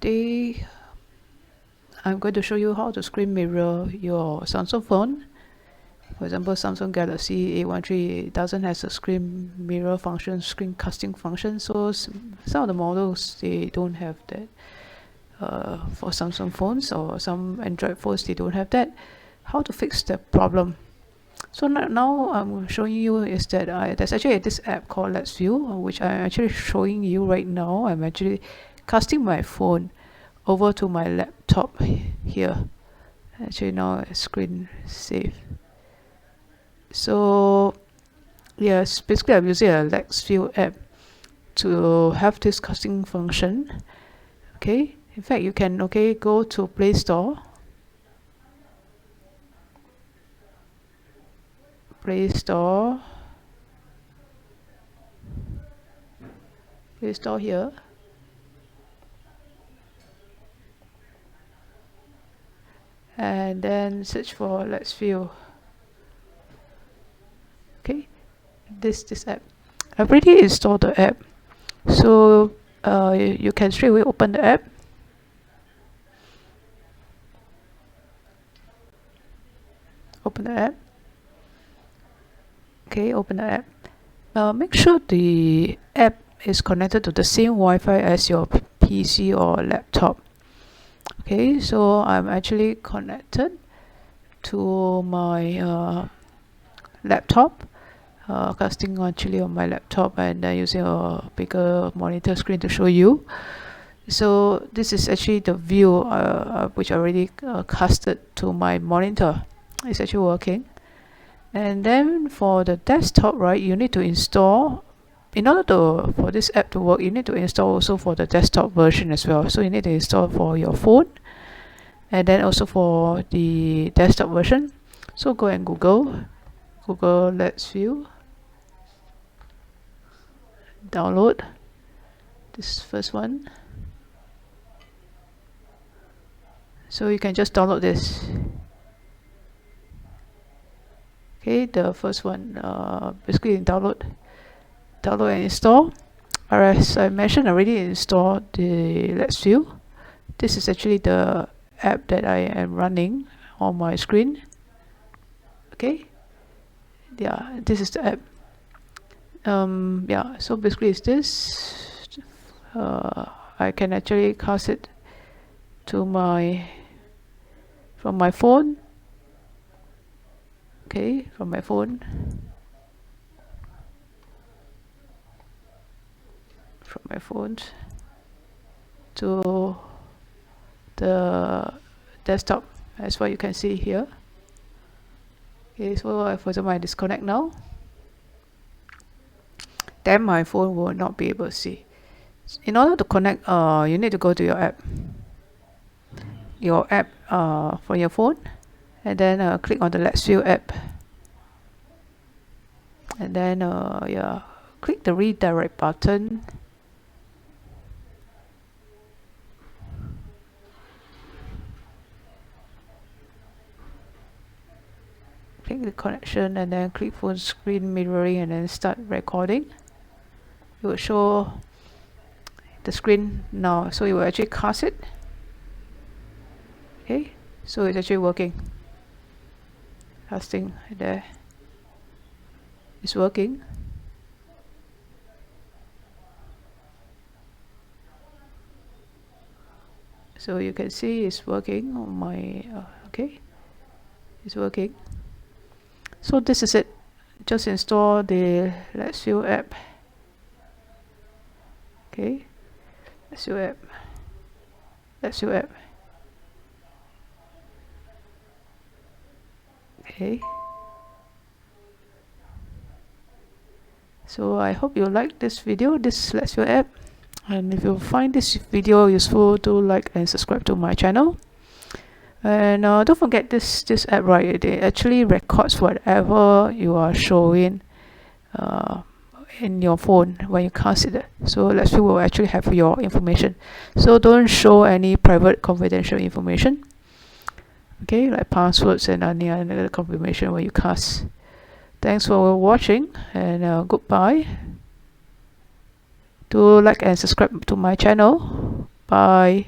today I'm going to show you how to screen mirror your Samsung phone. For example, Samsung Galaxy A13 doesn't have a screen mirror function, screen casting function, so some of the models they don't have that. For Samsung phones or some Android phones, they don't have that. How to fix the problem? So now I'm showing you is that there's actually this app called Let's View, which I'm actually showing you right now. I'm actually casting my phone over to my laptop here. Actually now screen save. So yes, basically I'm using a Let's View app to have this casting function. Okay, in fact you can go to Play Store. Play Store here, and then search for Let's View. Okay, this app. I've already installed the app, so you can straight away open the app. Okay, open the app. Make sure the app is connected to the same Wi-Fi as your PC or laptop. Okay, so I'm actually connected to my laptop, casting actually on my laptop, and using a bigger monitor screen to show you. So this is actually the view which I already casted to my monitor. It's actually working. And then for the desktop, right, you need to install, in order for this app to work, you need to install also for the desktop version as well. So you need to install for your phone and then also for the desktop version. So go and Google Let's View, download this first one. So you can just download this. Okay, the first one, basically download and install. As I mentioned, I already installed the Let's View. This is actually the app that I am running on my screen. Okay, yeah, this is the app. Yeah, so basically it's this. I can actually cast it to from my phone. Okay, from my phone, to the desktop, as what you can see here. Okay, so for example I disconnect now, then my phone will not be able to see. In order to connect, you need to go to your app for your phone, and then click on the Let's View app, and then yeah, click the redirect button. Click the connection and then click phone screen mirroring and then start recording. It will show the screen now, so you will actually cast it. Okay, so it's actually working. Casting there is working. So you can see it's working on my okay, it's working. So this is it. Just install the Let's View app. Okay, Let's View app. Okay, so I hope you like this video, this Let's View app, and if you find this video useful, do like and subscribe to my channel. And don't forget this app, right, it actually records whatever you are showing in your phone when you cast it. So Let's View will actually have your information, so don't show any private confidential information, okay, like passwords and any other confirmation when you cast. Thanks for watching, and goodbye. Do like and subscribe to my channel. Bye.